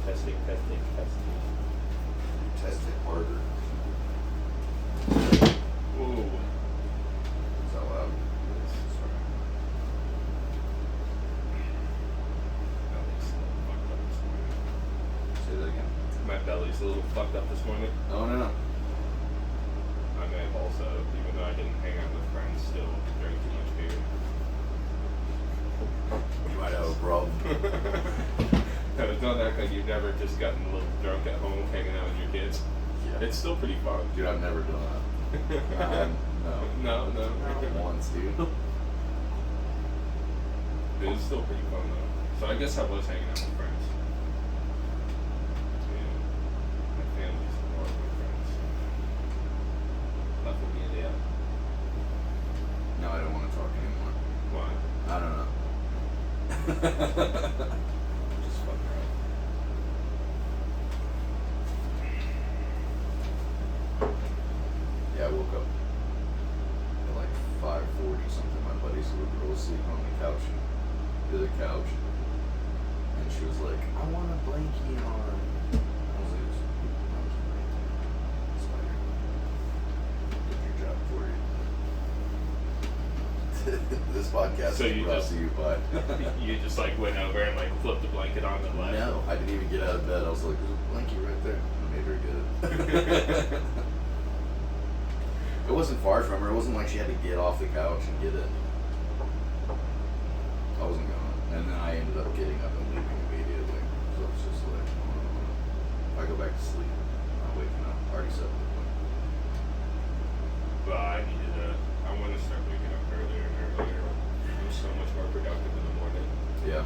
Testing. Test it harder. Ooh. Is that loud? Sorry. Belly's a little fucked up this morning. Say that again. My belly's a little fucked up this morning. Oh no. I may have also, even though I didn't hang out with friends, still drank too much beer. You might have a problem. No, don't act like you've never just gotten a little drunk at home hanging out with your kids. Yeah. It's still pretty fun. Dude, I've never done that. No. No. Not once, dude. It was still pretty fun though. So I guess I was hanging out with friends. Yeah. My family's more of my friends. Left with me in the end. No, I don't want to talk anymore. Why? I don't know. Just fuck around. Yeah, I woke up at like 5:40 something. My buddy's little girl was sleeping on the couch, the other couch, and she was like, "I want a blankie on." I was like, "Spider, did your job for you." This podcast So is you brought just- to you by. You just like went over and like flipped the blanket on and left. No, I didn't even get out of bed. I was like, "There's a blankie right there." I made her get it. It wasn't far from her. It wasn't like she had to get off the couch and get it. I wasn't going. And then I ended up getting up and leaving immediately. So it's just like, if I go back to sleep, I'm not waking up. I already said that. But I want to start waking up earlier and earlier. I'm so much more productive in the morning. Yeah.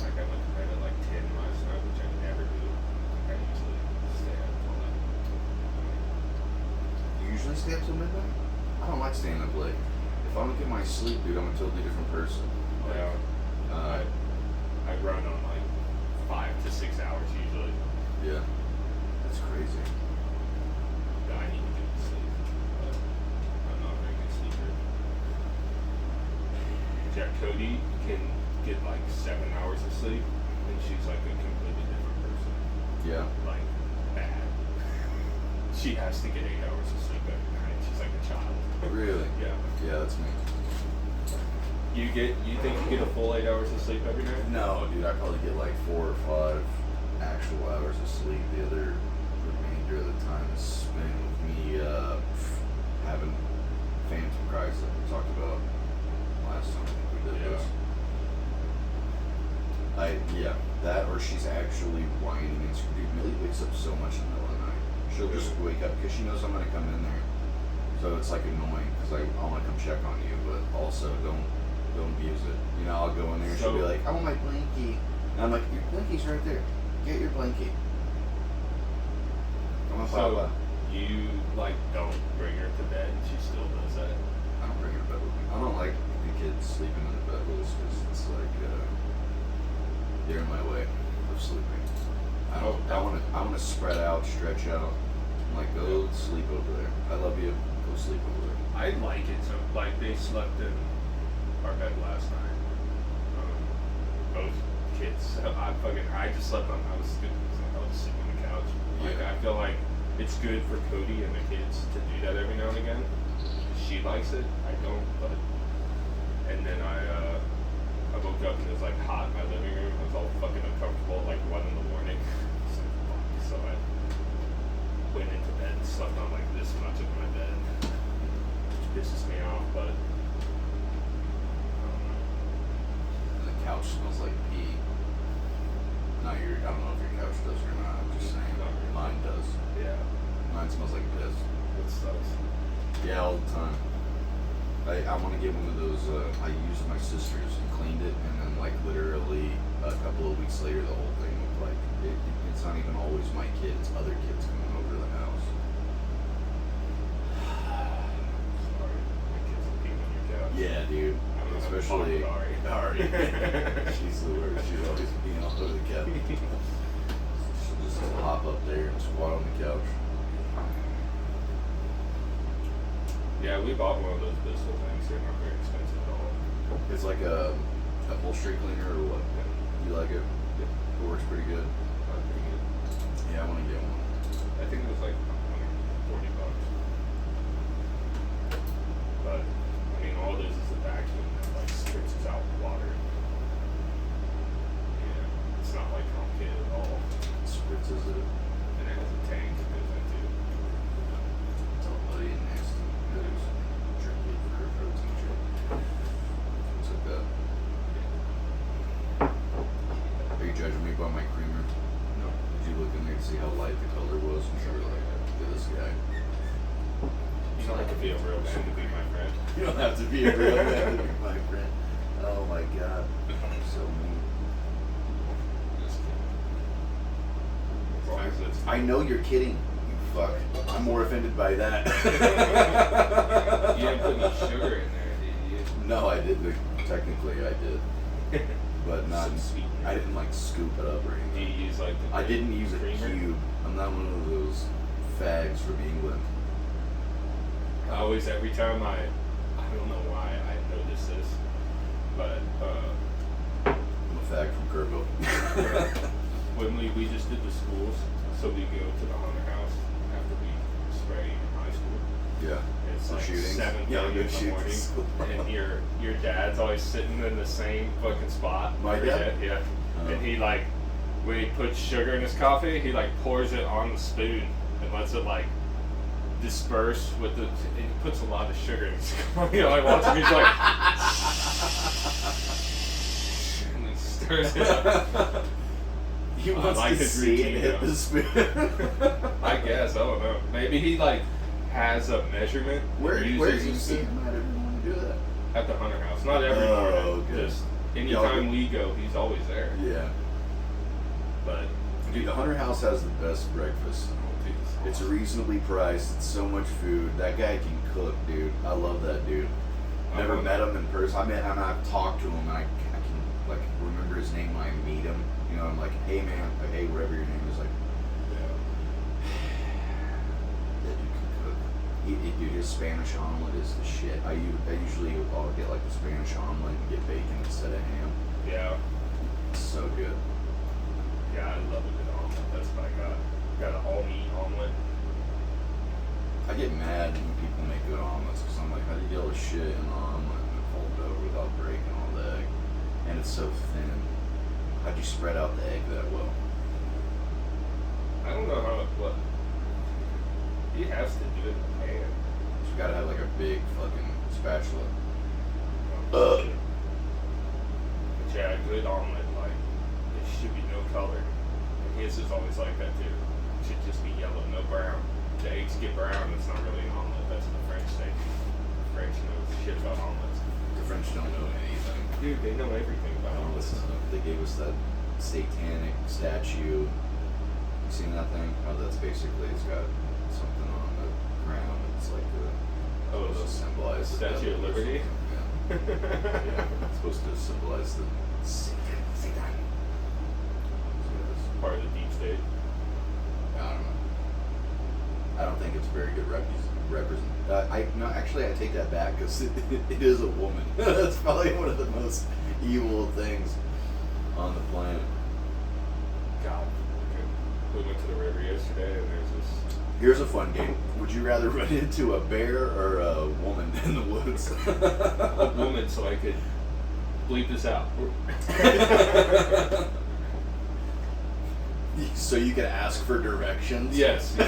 Like I went to bed at like 10 last night, which I never do. I usually stay up till like. You usually stay up till midnight? I don't like staying up late. If I don't get my sleep, dude, I'm a totally different person. Yeah. Uh, I run on like 5 to 6 hours usually. yeah. That's crazy. But I need to get to sleep. But I'm not a very good sleeper. Yeah, Cody can get like 7 hours of sleep, and she's like a completely different person. Yeah. Like, bad. She has to get 8 hours of sleep every night. She's like a child. Really? Yeah. Yeah, that's me. You think you get a full 8 hours of sleep every night? No, dude, I probably get like 4 or 5 actual hours of sleep. The other remainder of the time is spent with me having phantom cries like we talked about last time I think we did this. Yeah, that or she's actually whining and screaming. Millie wakes up so much in the middle of the night. She'll just wake up because she knows I'm gonna come in there. So it's like annoying because I want to come check on you, but also don't abuse it. You know, I'll go in there and she'll be like, "I want my blankie," and I'm like, "Your blankie's right there. Get your blankie." Come on, Papa. You like don't bring her to bed, and she still does that. I don't bring her to bed with me. I don't like the kids sleeping in the bed with us because it's like they're in my way of sleeping. I want to spread out, stretch out. I'm like, go sleep over there. I love you. Go sleep over there. I like it so. Like they slept in our bed last night. Both kids. I just slept on. I was asleep on the couch. Like Yeah. I feel like it's good for Cody and the kids to do that every now and again. She likes it. I don't. But and then I woke up and it was like hot in my living room. I was all fucking uncomfortable at like 1 in the morning. So I went into bed and slept on like this much of my bed, which pisses me off, but And the couch smells like pee. I don't know if your couch does or not. I'm just saying. Not really. Mine does. yeah, Mine smells like piss. it sucks. Yeah, all the time. I want to get one of those. I used my sister's and cleaned it, and then like literally a couple of weeks later, the whole thing looked like it's not even always my kid; it's other kids coming over to the house. Sorry, my kids are peeing on your couch. Yeah, dude. Especially Ari. She's the worst. She's always being all over the couch. She'll just hop up there and squat on the couch. Yeah, we bought one of those Bissell things. They're not very expensive at all. It's like a upholstery cleaner or what? You like it? Yeah. It works pretty good. Pretty good. Yeah, I want to get one. I think it was like $140. But I mean, all it is a vacuum that like spritz out water. Yeah, it's not like complicated at all. Spritzes it. And it has a tank that goes into. It's all bloody and nasty. There's tricky for a protein shake. Things like that. Are you judging me by my creamer? No. Did you look in there to see how light the color was? And you were like, look at this guy. You don't have to be a real man to be my friend. You don't have to be a real man to be my friend. Oh my god. So mean. Just kidding. As long as it's I know you're kidding, you fuck. I'm more offended by that. You didn't put any sugar in there, did you? No, I didn't. Technically, I did. But not. Some sweetener. I didn't like scoop it up or Do anything. you use like the I didn't use a creamer? cube. I'm not one of those fags from England. I always, every time I don't know why I noticed this, but I'm a fag from Kerrville. when we just did the schools, so we go to the Hunter House after we spray in high school. Yeah. It's For like shootings? 7:30 Yeah, in good the shoots. morning, and your dad's always sitting in the same fucking spot. My every dad? day, yeah. Oh. And he like, when he puts sugar in his coffee, he like pours it on the spoon and lets it like disperse with the. And he puts a lot of sugar in his coffee. You know, I watch him. He's like, and he stirs it up. He I wants like to his see routine, it hit though. the spoon. I guess I don't know. Maybe he like has a measurement. Where and do uses you the see spoon. him at everyone do that? At the Hunter House. Not every Oh, morning. okay. Just Y'all anytime go- we go, he's always there. Yeah. But Dude, the Hunter House has the best breakfast. It's reasonably priced. It's so much food. That guy can cook, dude. I love that dude. Never met him in person. I met him. I've talked to him, and I can like remember his name when I meet him. You know, I'm like, hey man, like, hey, whatever your name is, like, yeah. that dude can cook. Dude, his Spanish omelet is the shit. I usually I'll get like the Spanish omelet and get bacon instead of ham. Yeah. It's so good. Yeah, I love a good omelet. That's what I got. Got an all meat omelet. I get mad when people make good omelets because I'm like, how do you get all the shit in an omelet and fold it over without breaking all the egg? And it's so thin. How'd you spread out the egg that well? I don't know how it what. He has to do it in the pan. You gotta have like a big fucking spatula. But yeah, a good omelet, like, it should be no color. And his is always like that too. It should just be yellow, no brown. The eggs get brown, it's not really an omelet. That's the French thing. The French knows shit about omelets. The French don't know anything. Dude, they know everything I about don't omelets. listen to them. They gave us that satanic statue. You seen that thing? Oh, that's basically, it's got something on the crown. It's like Oh, supposed to symbolize the Statue of devil or Liberty? something. Yeah. Yeah. It's supposed to symbolize the Satan. Part of the deep state. I don't know. I don't think it's very good no, actually, I take that back because it is a woman. That's probably one of the most evil things on the planet. God. We went to the river yesterday and there's this. Here's a fun game. Would you rather run into a bear or a woman in the woods? A woman, so I could bleep this out. So you can ask for directions? Yes. I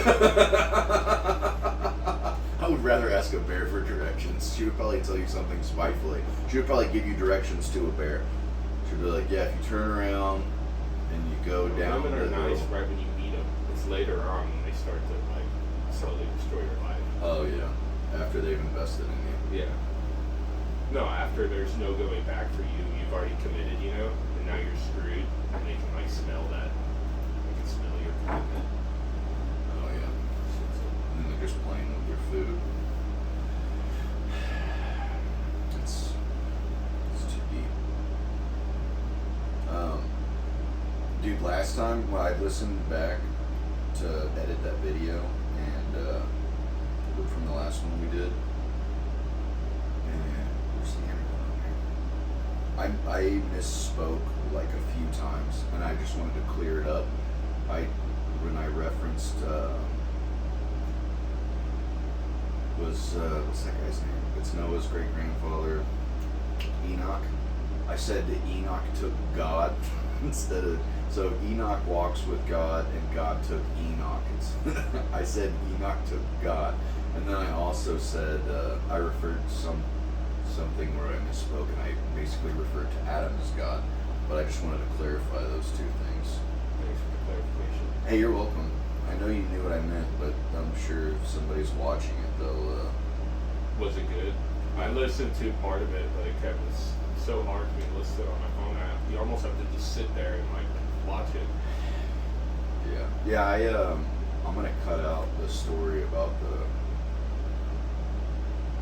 would rather ask a bear for directions. She would probably tell you something spitefully. She would probably give you directions to a bear. She'd be like, yeah, if you turn around and you go down Women are the nice hill. right when you meet them. It's later on when they start to like slowly destroy your life. Oh yeah, after they've invested in you. Yeah. No, after there's no going back for you, you've already committed, you know, and now you're screwed, and they can like smell that. They can smell your commitment. Oh yeah. And then they're just playing with your food. It's too deep. Dude, last time when I listened back to edit that video and look from the last one we did, and where's the camera going on here? I misspoke like a few times, and I just wanted to clear it up. When I referenced what's that guy's name? It's Noah's great grandfather, Enoch. I said that Enoch took God instead of, so Enoch walks with God and God took Enoch. I said Enoch took God, and then I also said I referred to something where I misspoke, and I basically referred to Adam as God. But I just wanted to clarify those two things. Thanks for the clarification. Hey, you're welcome. I know you knew what I meant, but I'm sure if somebody's watching it, they'll. Was it good? I listened to part of it, but it was so hard for me to listen to it on my phone. You almost have to just sit there and like watch it. Yeah. I'm gonna cut out the story about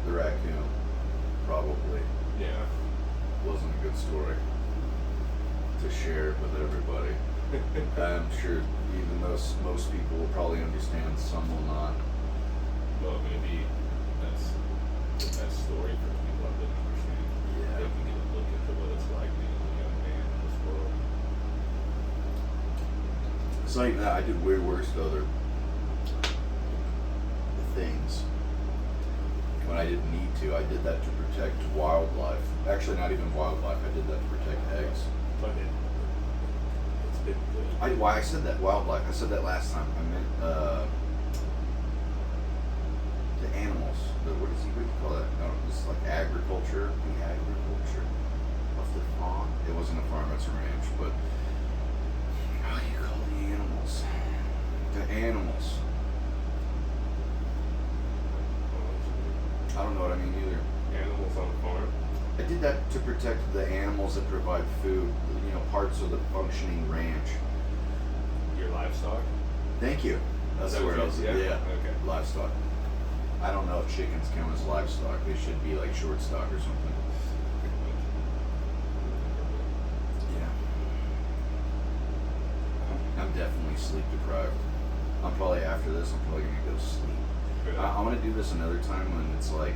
the raccoon. Probably. Yeah. Wasn't a good story to share with everybody. I'm sure even most people will probably understand, some will not. Well, maybe that's the best story for people that didn't understand. Yeah. They can get a look into what it's like being a young man in this world. It's not even that. I did way worse to other things when I didn't need to. I did that to protect wildlife. Actually, not even wildlife. I did that to protect eggs. But it's been good. Why I said that wildlife? I said that last time. I meant the animals. What do you call that? No, it's like agriculture. The agriculture of the farm. It wasn't a farm. It's a ranch. But how do you call the animals? The animals. I don't know what I mean either. Animals on the farm. I did that to protect the animals that provide food, parts of the functioning ranch. Your livestock. Thank you. That's that where what I was. you- yeah? Okay. Livestock. I don't know if chickens count as livestock. They should be like short stock or something. Yeah. I'm definitely sleep deprived. I'm probably, after this, I'm probably gonna go sleep. Good. I'm gonna do this another time when it's like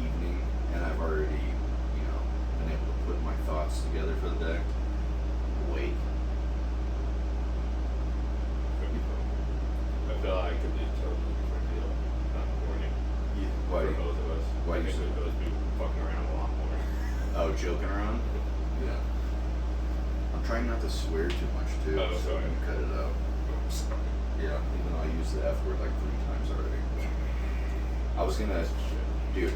evening and I've already, been able to put my thoughts together for the day. Wait. Could be fun. I feel like it could be a totally different deal. Not morning. Why? For both of us. why I you think say- we'd both be fucking around a lot more. Oh, joking around? Yeah. I'm trying not to swear too much too, Oh, so sorry. I'm gonna cut it out. Sorry. Yeah, even though I used the F word like 3 times already. I was gonna, dude,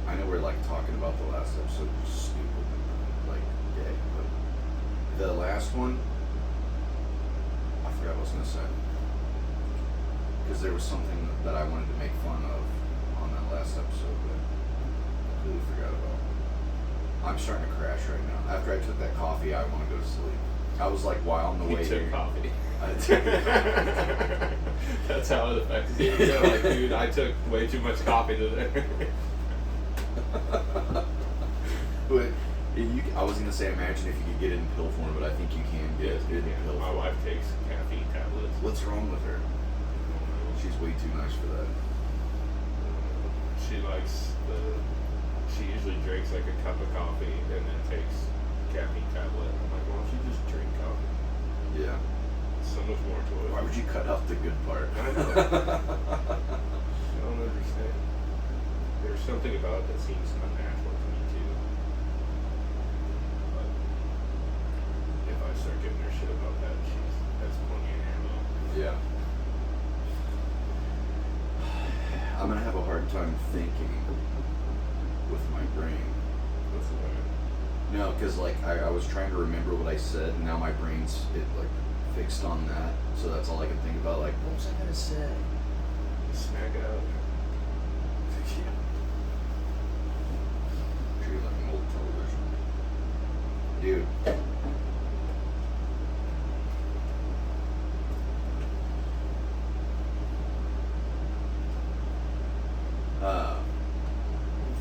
I know we're like talking about the last episode, stupid, like gay, but the last one, I forgot what I was gonna say. Because there was something that I wanted to make fun of on that last episode, but I completely forgot about. I'm starting to crash right now. After I took that coffee, I want to go to sleep. I was like, while on the way You took here. coffee. I took That's how it affects you. You're like, dude, I took way too much coffee today. But I was gonna say, imagine if you could get it in pill form, but I think you can get Yes, it in pill my form. wife takes caffeine tablets. What's wrong with her? She's way too nice for that. She usually drinks like a cup of coffee and then takes caffeine tablet. I'm like, why don't you just drink coffee? Yeah. So much more to it. Why would you cut out the good part? I know. I don't understand. There's something about it that seems unnatural to me too. But if I start giving her shit about that, that's plenty of ammo. Yeah. I'm gonna have a hard time thinking with my brain. What's the matter? No, because like I was trying to remember what I said, and now my brain's like fixed on that, so that's all I can think about. Like, what was I gonna say? Smack it out. Yeah. Treat it like an old television, dude.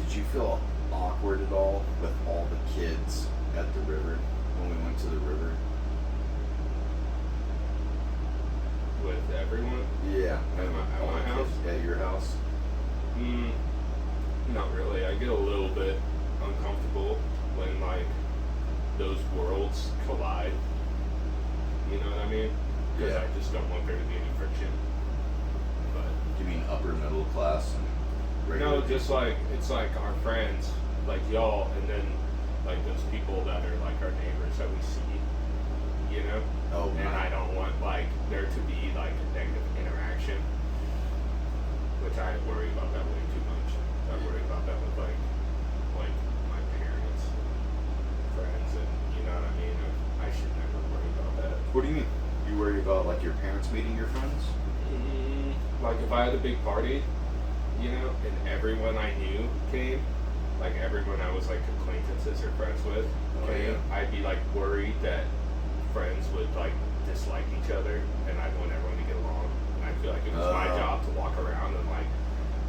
Did you feel awkward at all with all the kids at the river when we went to the river? With everyone? Yeah. At all my the house? kids at your house? Not really. I get a little bit uncomfortable when like those worlds collide. You know what I mean? Because Yeah. I just don't want there to be any friction. But You mean upper middle class and regular? no, just like it's like our friends, like y'all, and then like those people that are like our neighbors that we see. You know? Oh, And right. I don't want like there to be like a negative interaction, which I worry about that way too much. I worry about that with like my parents, friends, and you know what I mean. I should never worry about that. What do you mean? You worry about like your parents meeting your friends? Like if I had a big party, you know, and everyone I knew came, like everyone I was like acquaintances or friends with, Oh, came, yeah. I'd be like worried that friends would like dislike each other, and I'd want everyone to get along. And I feel like it was my Oh. job to walk around and like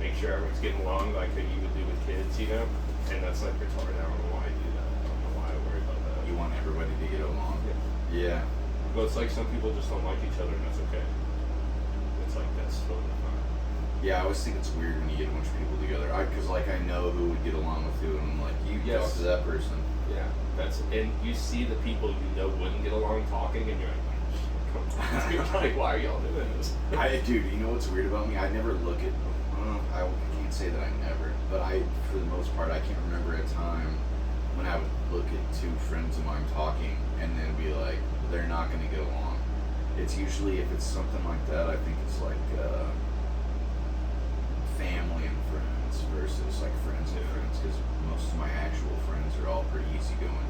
make sure everyone's getting along, like how you would do with kids, you know. And that's like retarded. I don't know why I do that. I don't know why I worry about that. You want everybody to get along? Yeah. Well, it's like some people just don't like each other, and that's okay. It's like that's totally fine. Yeah, I always think it's weird when you get a bunch of people together. Because like I know who would get along with who, and I'm like, you Yes. talk to that person. Yeah, that's and you see the people you know wouldn't get along talking, and you're like, come on, dude, like why are y'all doing this? Dude, you know what's weird about me? I never look at. I can't say that I never, but for the most part, I can't remember a time when I would look at two friends of mine talking and then be like, they're not going to get along. It's usually, if it's something like that, I think it's like family and friends versus like friends and friends, because most of my actual friends are all pretty easygoing.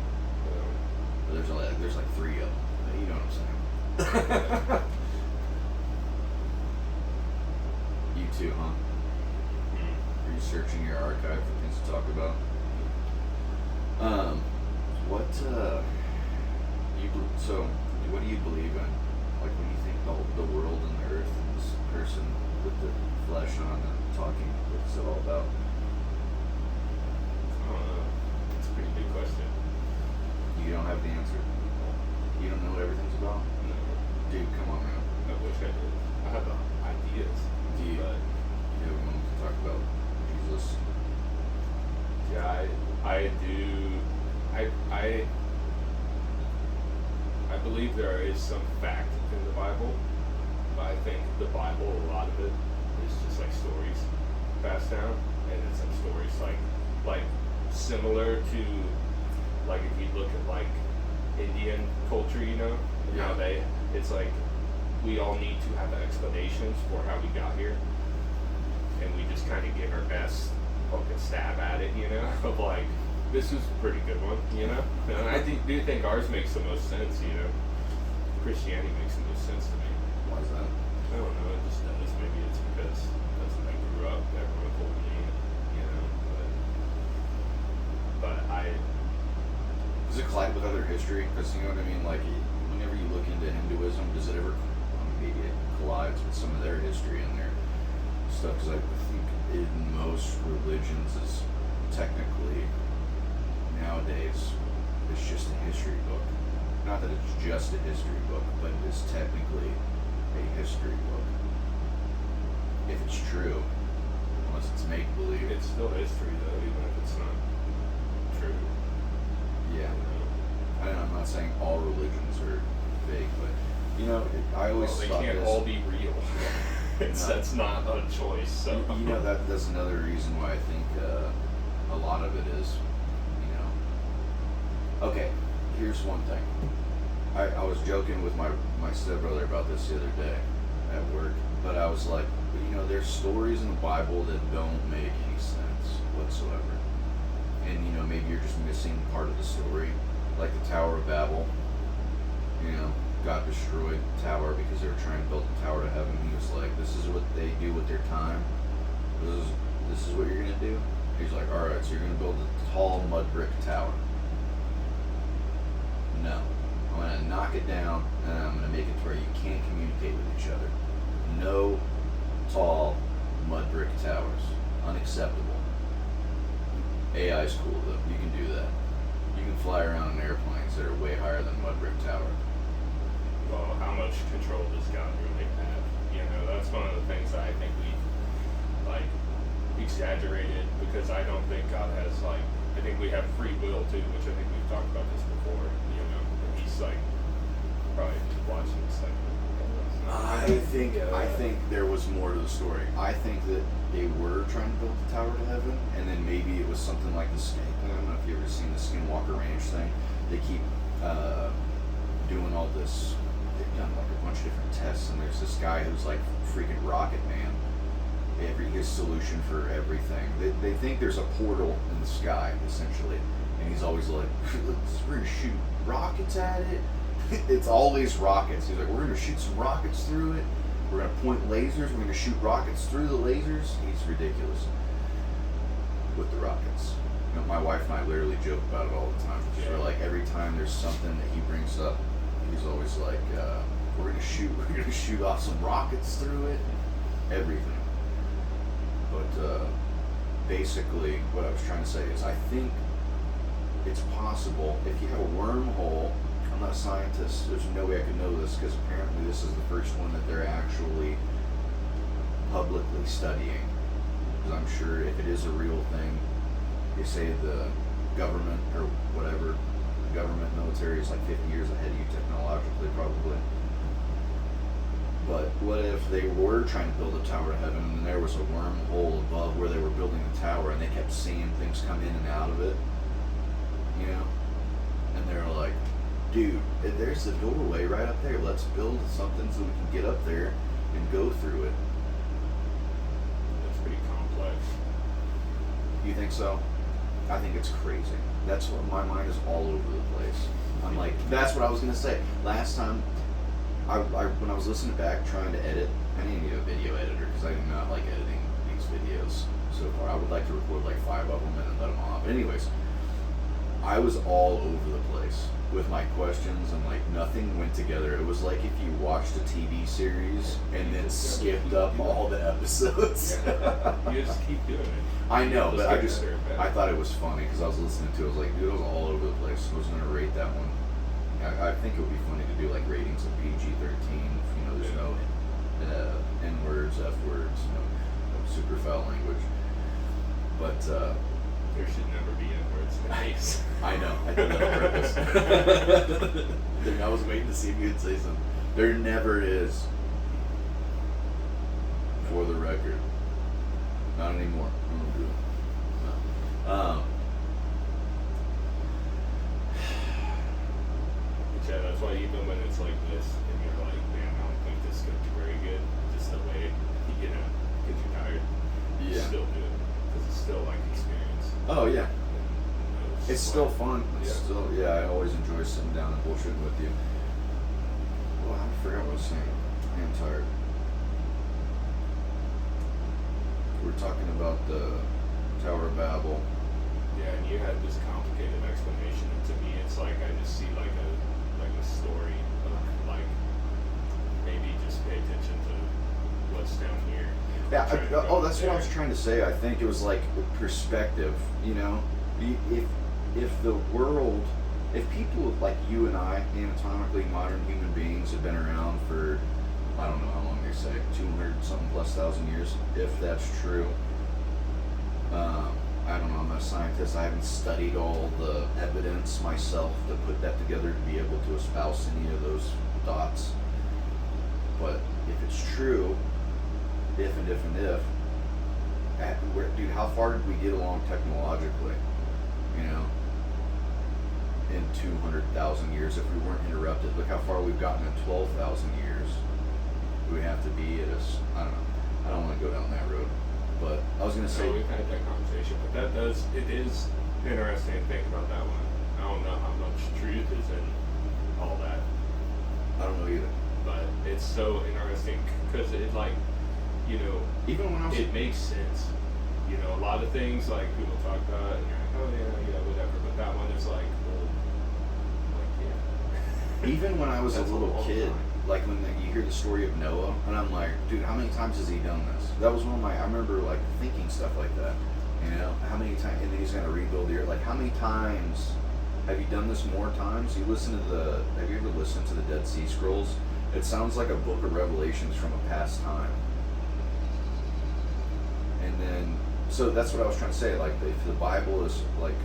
But there's like three of them. You know what I'm saying? You too, huh? Are you searching your archive for things to talk about? What do you believe in? Like when you think the world and the earth and this person with the flesh on and talking, what's it all about? It's a pretty big question. You don't have the answer. You don't know what everything's about? No, Dude, come on, man. I wish I did. I have the ideas, Do you, but you ever want to talk about Jesus? yeah, I do. I believe there is some fact in the Bible, but I think the Bible, a lot of it is just like stories passed down, and it's some stories like similar to like if you look at like Indian culture, you know, and how it's like we all need to have explanations for how we got here, and we just kind of give our best fucking stab at it, you know, of like. This is a pretty good one, you know? And I do think ours makes the most sense, you know? Christianity makes the most sense to me. Why is that? I don't know, it just does. Maybe it's because that's when I grew up, everyone told me, you know? But Does it collide with other history? Because you know what I mean? Like, whenever you look into Hinduism, does it ever, maybe it collides with some of their history and their stuff? Because I think in most religions is technically, nowadays, it's just a history book. Not that it's just a history book, but it is technically a history book. If it's true, unless it's make-believe. it's still history, though, even if it's not true. Yeah. You know? I'm not saying all religions are fake, but, you know, I always Well, they thought can't this. all be real. That's not a choice, so... You know, that's another reason why I think a lot of it is, you know. Okay, here's one thing. I was joking with my stepbrother about this the other day at work, but I was like, you know, there's stories in the Bible that don't make any sense whatsoever. And, you know, maybe you're just missing part of the story. Like the Tower of Babel, you know, God destroyed the tower because they were trying to build the tower to heaven. He was like, this is what they do with their time. This is what you're going to do? He's like, alright, so you're going to build a tall mud brick tower. No. I'm going to knock it down, and I'm going to make it to where you can't communicate with each other. No tall mud brick towers. Unacceptable. AI is cool, though. You can do that. You can fly around in airplanes that are way higher than mud brick tower. Well, how much control does God really have? You know, that's one of the things that I think we, like, exaggerated, because I don't think God has, like, I think we have free will too, which I think we've talked about this before. You know, and he's like probably watching this like. I think there was more to the story. I think that they were trying to build the Tower to Heaven, and then maybe it was something like the Skin. I don't know if you've ever seen the Skinwalker Ranch thing. They keep doing all this. They've done like a bunch of different tests, and there's this guy who's like freaking Rocket Man. His solution for everything. They think there's a portal in the sky, essentially, and he's always like, "We're gonna shoot rockets at it." It's always rockets. He's like, "We're gonna shoot some rockets through it. We're gonna point lasers. We're gonna shoot rockets through the lasers." He's ridiculous with the rockets. You know, my wife and I literally joke about it all the time. Yeah. We're like, every time there's something that he brings up, he's always like, we're gonna shoot off some rockets through it, everything." But basically, what I was trying to say is, I think it's possible if you have a wormhole. I'm not a scientist. There's no way I could know this because apparently this is the first one that they're actually publicly studying. Because I'm sure if it is a real thing, they say the government or whatever, government military is like 50 years ahead of you technologically, probably. But what if they were trying to build a Tower to Heaven and there was a wormhole above where they were building the tower and they kept seeing things come in and out of it, you know? And they're like, "Dude, there's the doorway right up there. Let's build something so we can get up there and go through it." That's pretty complex. You think so? I think it's crazy. That's what my mind is all over the place. I'm like, that's what I was gonna say. Last time, when I was listening back trying to edit, I didn't need a video editor because I do not like editing these videos so far. I would like to record like 5 of them and then let them off. But anyways, I was all over the place with my questions and like nothing went together. It was like if you watched a TV series and then skipped up all the episodes. Yeah. You just keep doing it. I know, but I I thought it was funny because I was listening to it. I was like, dude, I was all over the place. I was going to rate that one. I think it would be funny to do like ratings of PG-13. You know, there's no N-words, F-words, no super foul language. But there should never be N-words in these. I know. I did that on purpose. I was waiting to see if you'd say something. There never is. For the record. Not anymore. I'm gonna do it. No. Yeah, that's why even when it's like this, and you're like, man, I don't think this is going to be very good, just the way, you know, gets you tired, you Yeah. still do it, because it's still like experience. Oh, yeah. And It's still fun. It's Yeah. still, I always enjoy sitting down and bullshitting with you. Well, I forgot what I was saying. I am tired. We're talking about the Tower of Babel. Yeah, and you had this complicated explanation, and to me, it's like I just see like a story of like maybe just pay attention to what's down here. Yeah. Trying to go That's what I there. was trying to say. I think it was like perspective. You know, if the world, if people like you and I, anatomically modern human beings, have been around for, I don't know how long they say, 200-something plus thousand years, if that's true. I don't know, I'm not a scientist. I haven't studied all the evidence myself to put that together to be able to espouse any of those thoughts. But if it's true, if, dude, how far did we get along technologically? You know, in 200,000 years, if we weren't interrupted. Look how far we've gotten in 12,000 years. We have to be at I don't know. I don't want to go down that road. But I was going to say... No, we've had that conversation, but it is interesting to think about that one. I don't know how much truth is in all that. I don't know either. But it's so interesting because it like, you know, even when I was... it makes sense. You know, a lot of things like people talk about and you're like, oh yeah, whatever. But that one is like, well, yeah. Even when I was a That's little all the kid, time. like when you hear the story of Noah, and I'm like, dude, how many times has he done this? That was one of my, I remember like thinking stuff like that, you know, how many times, and then he's gonna rebuild the earth, like how many times have you done this more times? Have you ever listened to the Dead Sea Scrolls? It sounds like a book of Revelations from a past time. And then, so that's what I was trying to say, like if the Bible is like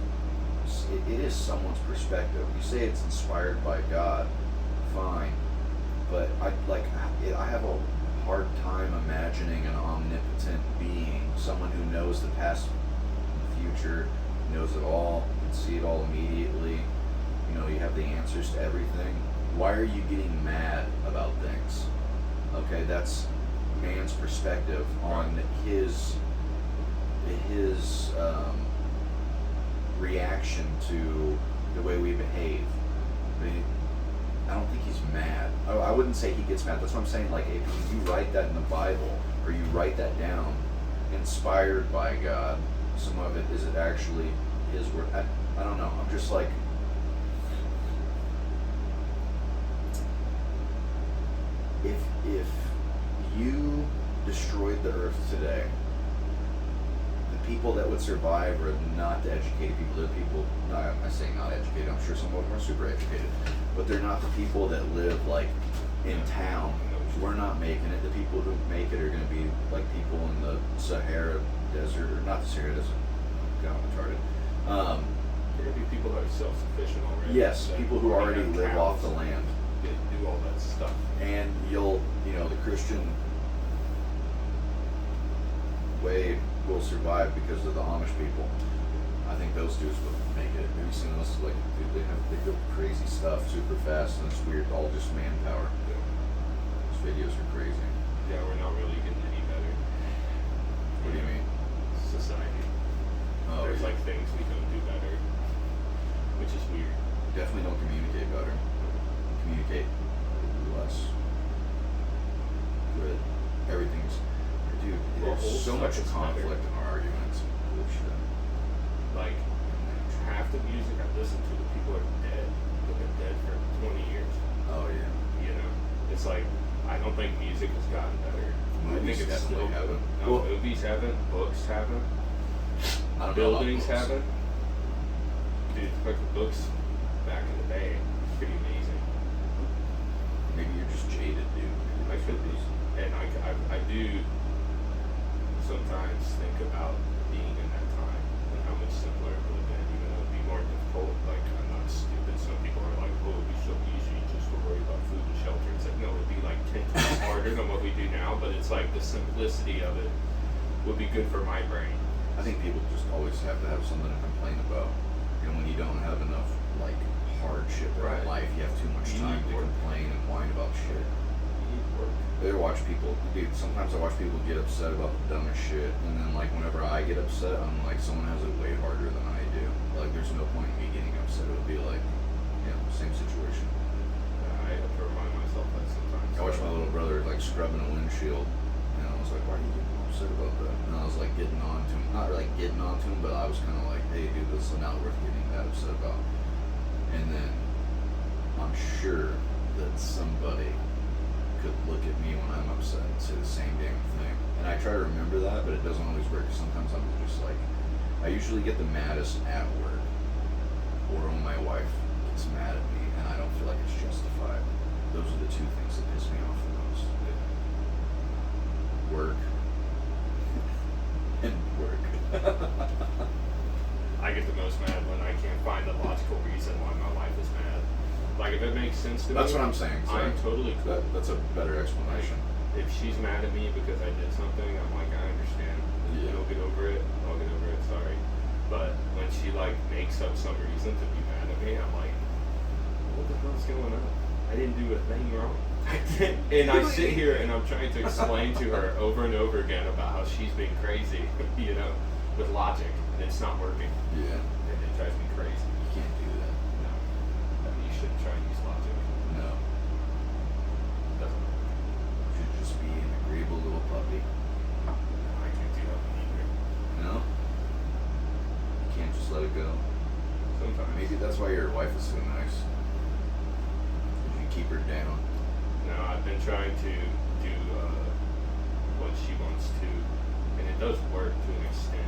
it is someone's perspective. You say it's inspired by God, fine, but I have a hard time imagining an omnipotent being, someone who knows the past and future, knows it all, can see it all immediately. You know, you have the answers to everything. Why are you getting mad about things? Okay, that's man's perspective on his reaction to the way we behave. I mean, I don't think he's mad. I wouldn't say he gets mad. That's what I'm saying. Like, if you write that in the Bible, or you write that down, inspired by God, some of it, is it actually his word? I don't know. I'm just like, if you destroyed the earth today, the people that would survive are not the educated people. They're people, no, I say not educated, I'm sure some of them are super educated, but they're not the people that live like in town. We're not making it. The people who make it are going to be like people in the Sahara Desert, or not the Sahara Desert, kind of retarded. There are going to be people that are self-sufficient already. Yes, people who already live off the land. They do all that stuff. And the Christian way will survive because of the Amish people. I think those dudes will make it. Have you seen those? Like, dude, they build crazy stuff super fast, and it's weird. All just manpower. Yeah. Those videos are crazy. Yeah, we're not really getting any better. What do you mean? Society. Oh, There's yeah. like things we don't do better, which is weird. Definitely don't communicate better. Communicate less. Good. Everything's, dude. Well, There's old so stuff much is conflict better. in our arguments. Bullshit. Like, half the music I listen to, the people are dead. They've been dead for 20 years. Oh yeah. You know, it's like, I don't think music has gotten better. I think Movies it's definitely still haven't. No, Well, movies haven't. Books haven't. I don't know about Buildings books. haven't. Dude, like the books back in the day, pretty amazing. Maybe you're just jaded, dude. I could be. And I do sometimes think about being in that time and how much simpler it would have been, even though it would be more difficult. Like, I'm not stupid. Some people are like, oh, it'd be so easy just to worry about food and shelter. It's like, no, it'd be like 10 times harder than what we do now, but it's like the simplicity of it would be good for my brain. I think people just always have to have something to complain about. And when you don't have enough like hardship in Right. life, you have too much You time need to work. complain and whine about shit. You need work. I watch people, dude, sometimes I watch people get upset about the dumbest shit, and then like whenever I get upset, I'm like, someone has it way harder than I do. Like, there's no point in me getting upset. It would be like, same situation. I have to remind myself that sometimes. I watched my little brother like scrubbing a windshield, and I was like, why are you getting upset about that? And I was like getting on to him, not really getting on to him, but I was kind of like, hey dude, this is not worth getting that upset about. And then I'm sure that somebody could look at me when I'm upset and say the same damn thing. And I try to remember that, but it doesn't always work. Sometimes I'm just like, I usually get the maddest at work, or when my wife gets mad at me and I don't feel like it's justified. Those are the two things that piss me off the most. Work and work. I get the most mad when I can't find a logical reason why my wife is mad. Like, if it makes sense to That's me, what I'm saying. So I'm totally cool. that's a better explanation. If she's mad at me because I did something, I'm like, I understand. Yeah. You'll get over it. I'll get over it. Sorry. But when she like makes up some reason to be mad at me, I'm like, what the hell's going on? I didn't do a thing wrong. And I sit here and I'm trying to explain to her over and over again about how she's being crazy, with logic, and it's not working. Yeah. And it drives me crazy. You can't do that. No. I mean, you shouldn't try and use logic. No. It doesn't work. You should just be an agreeable little puppy. No, I can't do that either. No? You can't just let it go. Sometimes. Maybe that's why your wife is so nice. You keep her down. No, I've been trying to do what she wants to, and it does work to an extent,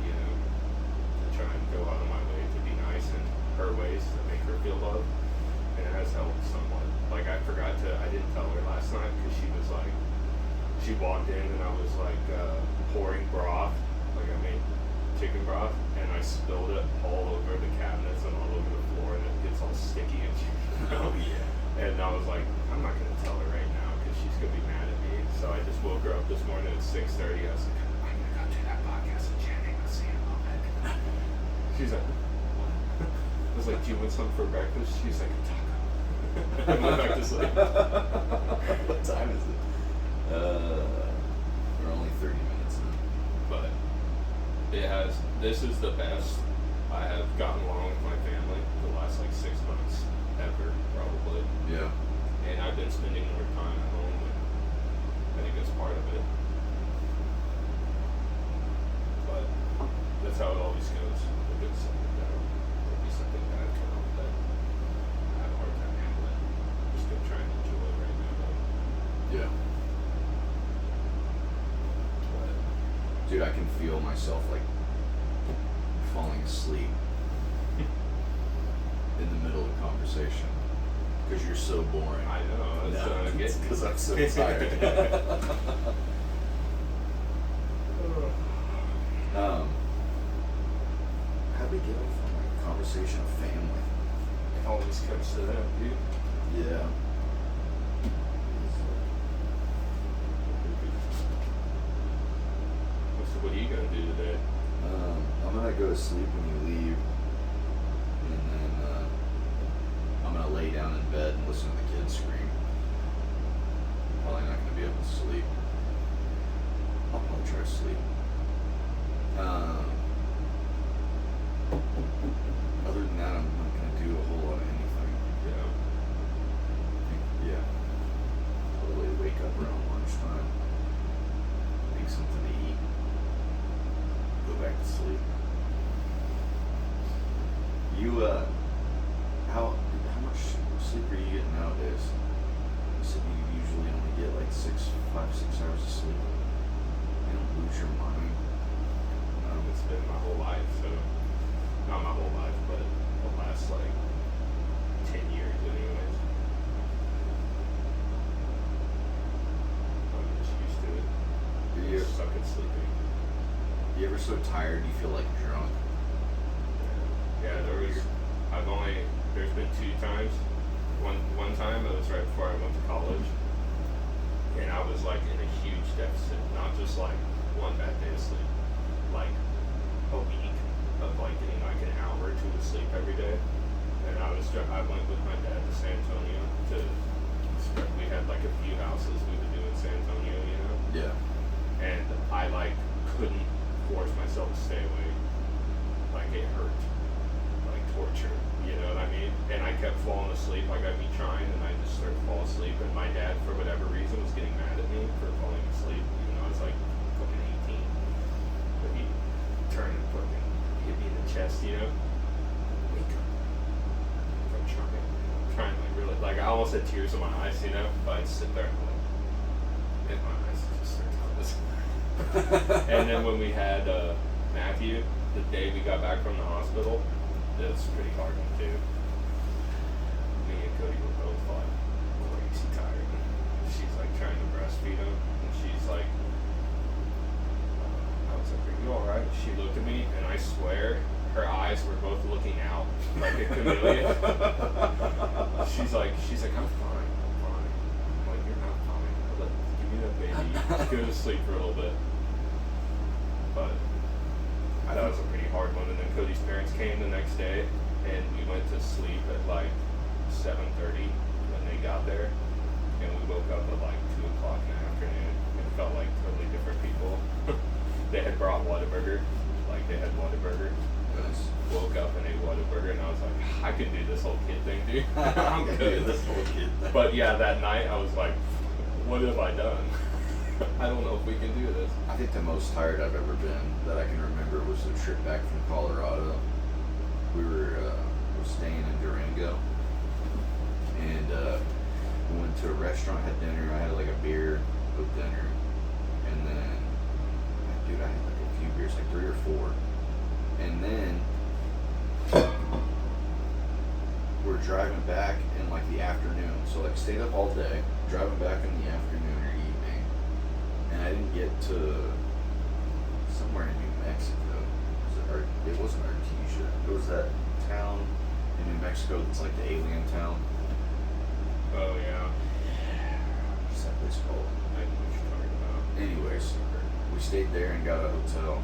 to try and go out of my way to be nice in her ways to make her feel loved, and it has helped somewhat. Like, I didn't tell her last night because she was like, she walked in and I was like pouring broth, like I made chicken broth, and I spilled it all over the cabinets and all over the floor, and it gets all sticky and shit. Oh yeah. And I was like, I'm not gonna tell her right now because she's gonna be mad at me. So I just woke her up this morning at 6:30. I was like, I'm gonna go do that podcast with Jenny. I'll see you in a moment. She's like, what? I was like, do you want something for breakfast? She's like, a taco. I went back to sleep. What time is it? We're only 30 minutes in. But this is the best I have gotten along with my family the last like 6 months ever, probably. Yeah. And I've been spending more time at home, and I think that's part of it. But that's how it always goes. If it's something that there'll be something bad come up that I have a hard time handling. I'm just gonna try and enjoy it right now though. Yeah. But Dude, I can feel myself like falling asleep in the middle of a conversation because you're so boring. I know, that's what I'm it's getting. because I'm so tired. How'd we get off on like conversation of family? It always comes to that, dude. Yeah. So what are you gonna do today? I'm gonna go to sleep when you leave, and then I'm gonna lay down in bed and listen to the kids scream. Probably not gonna be able to sleep. I'll probably try to sleep. Other than that, I'm not gonna do a whole lot of anything. Yeah. Yeah. Probably wake up around lunchtime, make something to eat, go back to sleep. You, how much sleep are you getting nowadays? You said you usually only get like 5, 6 hours of sleep. You don't lose your mind. It's been my whole life, so not my whole life, but the last like 10 years anyways. I'm just used to it. You, Just suck at sleeping. you ever so tired you feel like drunk? Yeah, there's been 2 times. One time it was right before I went to college, and I was like in a huge deficit, not just like one bad day of sleep, like a week of like getting like an hour or 2 of sleep every day. And I went with my dad to San Antonio we had like a few houses we would do in San Antonio, you know? Yeah. And I like couldn't force myself to stay awake. Like it hurt. Like torture. You know what I mean? And I kept falling asleep. Like I'd be trying and I just started to fall asleep, and my dad for whatever reason was getting mad at me for falling asleep, even though I was like fucking 18. But he turned and fucking hit me in the chest, you know? Wake up. I'm trying like really, like I almost had tears in my eyes, you know? But I'd sit there and like, in my eyes just start telling this. And then when we had Matthew, the day we got back from the hospital, it was pretty hard one too. Me and Cody were both like crazy tired. She's like trying to breastfeed him, and she's like, I was like, are you alright? She looked at me, and I swear, her eyes were both looking out like a chameleon. She's like, I'm fine. I'm like, you're not fine. Give me that baby. Just go to sleep for a little bit. But that was a pretty hard one. And then Cody's parents came the next day, and we went to sleep at like 7:30 when they got there, and we woke up at like 2 o'clock in the afternoon. It felt like totally different people. They had brought Whataburger, like they had Whataburger. Nice. Woke up and ate Whataburger, and I was like, I could do this whole kid thing, dude. I'm good. This whole kid thing. But yeah, that night I was like, what have I done? I don't know if we can do this. I think the most tired I've ever been that I can remember was the trip back from Colorado. We were staying in Durango, and we went to a restaurant, had dinner. I had like a beer with dinner, and then, dude, I had like a few beers, like 3 or 4, and then we're driving back in like the afternoon. So like stayed up all day, driving back in the afternoon or evening, and I didn't get to somewhere in New Mexico. Was it wasn't Artesia. It was that town in New Mexico that's like the alien town. Oh yeah. What's that place called? I know what you're talking about. Anyways, we stayed there and got a hotel.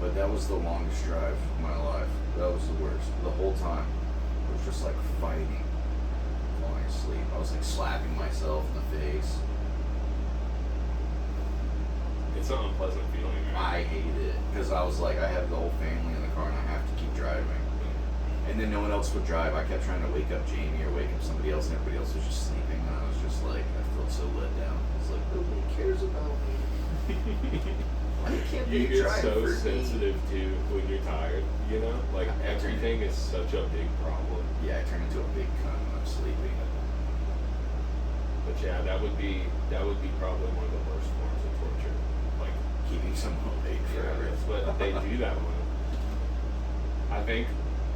But that was the longest drive of my life. That was the worst. The whole time, it was just like fighting, falling asleep. I was like slapping myself in the face. It's an unpleasant feeling, I right? hated it because I was like, I have the whole family in the car and I have to keep driving. And then no one else would drive. I kept trying to wake up Jamie or wake up somebody else, and everybody else was just sleeping. And I was just like, I felt so let down. I was like, nobody cares about me. Why can't You they get drive so for me? sensitive too when you're tired, you know? Like I turn- everything is such a big problem. Yeah, I turn into a big cunt when I'm sleeping. But yeah, that would be probably one of the worst forms of torture. Like Keeping someone awake yeah, forever. that's what they do that one. I think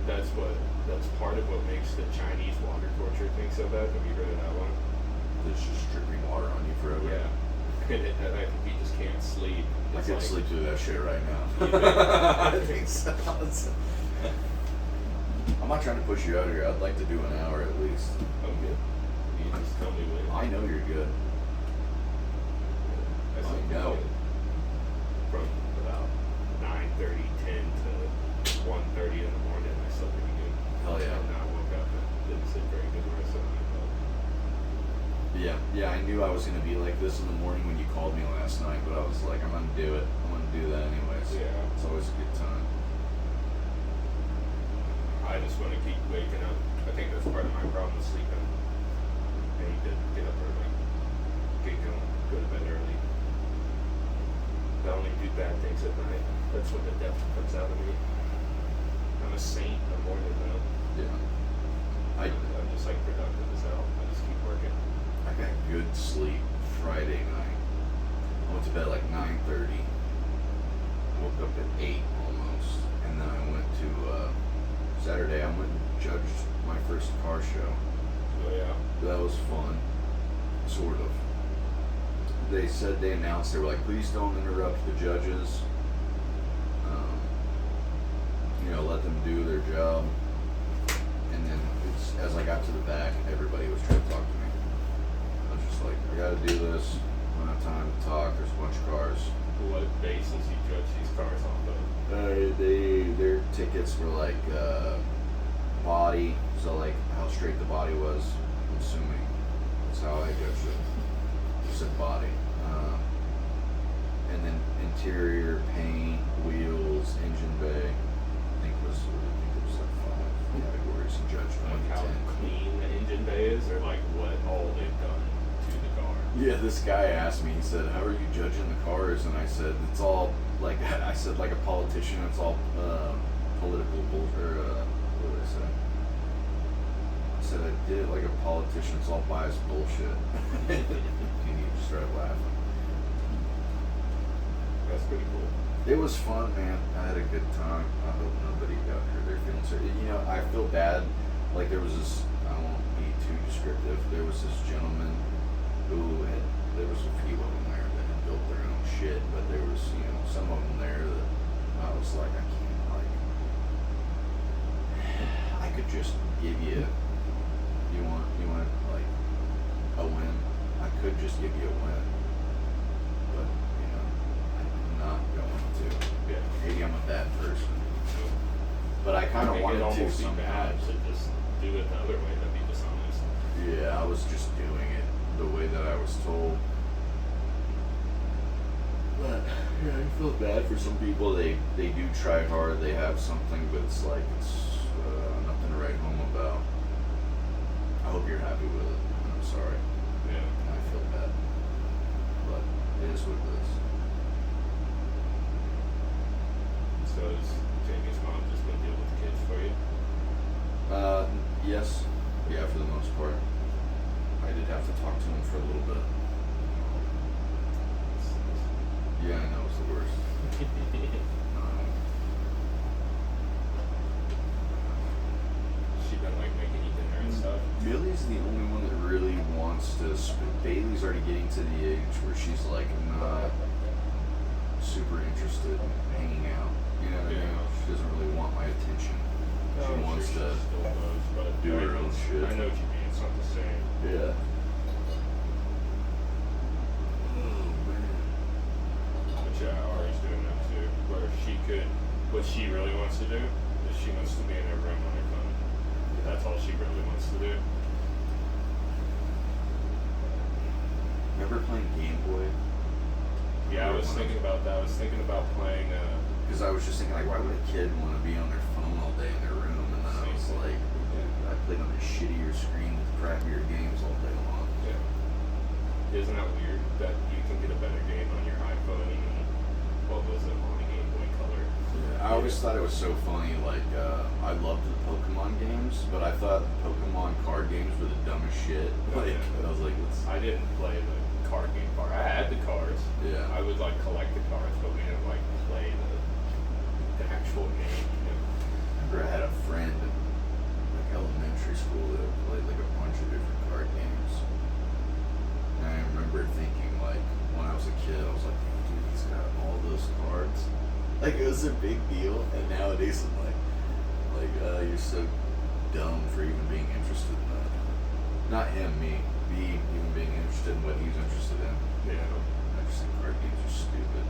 that's part of what makes the Chinese water torture thing so bad. Have you heard of that one? It's just dripping water on you forever. Yeah. And I think you just can't sleep. I It's could like- sleep through that shit right now. You think? I think so. I'm not trying to push you out here. I'd like to do an hour at least. I'm good. You just tell me when. I know you're good. I sleep I know. good. From about 9:30, 10 to 1:30 in the morning, I slept pretty good. Hell yeah. And I woke up and didn't sleep very good the rest of the night. Yeah, I knew I was gonna be like this in the morning when you called me last night, but I was like, I'm gonna do it. I'm gonna do that anyways. Yeah. It's always a good time. I just want to keep waking up. I think that's part of my problem with sleeping. I need to get up early, get going, go to bed early. I only do bad things at night. That's when the devil comes out of me. I'm a saint in the morning though. Yeah. I'm just like productive as hell. I just keep working. I got good sleep Friday night. I went to bed like 9:30. Woke up at 8 almost, and then I went to Saturday. I went and judged my first car show. So yeah. That was fun, sort of. They said they announced they were like, please don't interrupt the judges. Let them do their job. And then as I got to the back, everybody was trying to talk to me. I was just like, I gotta do this. I don't have time to talk. There's a bunch of cars. What basis you judge these cars off of? Their tickets were like body, so like how straight the body was. I'm assuming that's how I judged it. Just said body, and then interior, paint, wheels, engine bay. I think it was like 5 categories and judged Like 1 to how 10. clean the engine bay is, or like what all they've done to the car? Yeah, this guy asked me, he said, how are you judging the cars? And I said, it's all, like, I said, like a politician, it's all political bullshit, what did I say? I said, I did it like a politician, it's all biased bullshit. And he just started laughing. That's pretty cool. It was fun, man. I had a good time. I hope nobody got hurt their feelings. I feel bad. Like, there was this, I won't be too descriptive, there was this gentleman there was a few of them there that had built their own shit, but there was, some of them there that I was like, I can't, like, I could just give you want, like, a win? I could just give you a win, but, I'm not going to. Yeah. Maybe I'm a bad person, but I kind of think wanted it'd to almost be bad sometimes. to just do it the other way. That'd be dishonest. Yeah, I was just doing it the way that I was told. But yeah, I feel bad for some people. They do try hard. They have something, but it's like it's nothing to write home about. I hope you're happy with it. I'm sorry. Yeah. I feel bad, but it is what it is. So is Jamie's mom just gonna deal with the kids for you? Yes. Yeah, for the most part. I did have to talk to him for a little bit. Yeah, I know, it's the worst. She been like making you dinner and stuff. Millie's the only one that really wants to. Bailey's already getting to the age where she's like not super interested in hanging out. You know what I mean? Yeah. She doesn't really want my attention. No, She I'm wants sure to she still does, but do I her know- own shit. I know what you mean. It's not the same. Yeah. Oh man. But yeah, Ari's doing that too. Where she could, what she really wants to do is she wants to be in her room on her phone. That's all she really wants to do. Remember playing Game Boy? Yeah, I was thinking about that. I was thinking about playing. Because I was just thinking, like, why would a kid want to be on their phone all day in their room? And then I was like, I played on a shittier screen with crappier games all day long. Yeah. Isn't that weird that you can get a better game on your iPhone and what was it on the Game Boy Color? Yeah, I always thought it was so funny. Like, I loved the Pokemon games, but I thought Pokemon card games were the dumbest shit. Like, I was like, I didn't play the card game part. I had the cards. Yeah. I would like collect the cards, but we didn't like play the actual game. You know? I remember I had a friend in like elementary school that played like a bunch of different card games. And I remember thinking, like, when I was a kid, I was like, dude, he's got all those cards. Like, it was a big deal. And nowadays, I'm like, you're so dumb for even being interested in that. Not him, me. Me even being interested in what he's interested in. Yeah. I just think card games are stupid.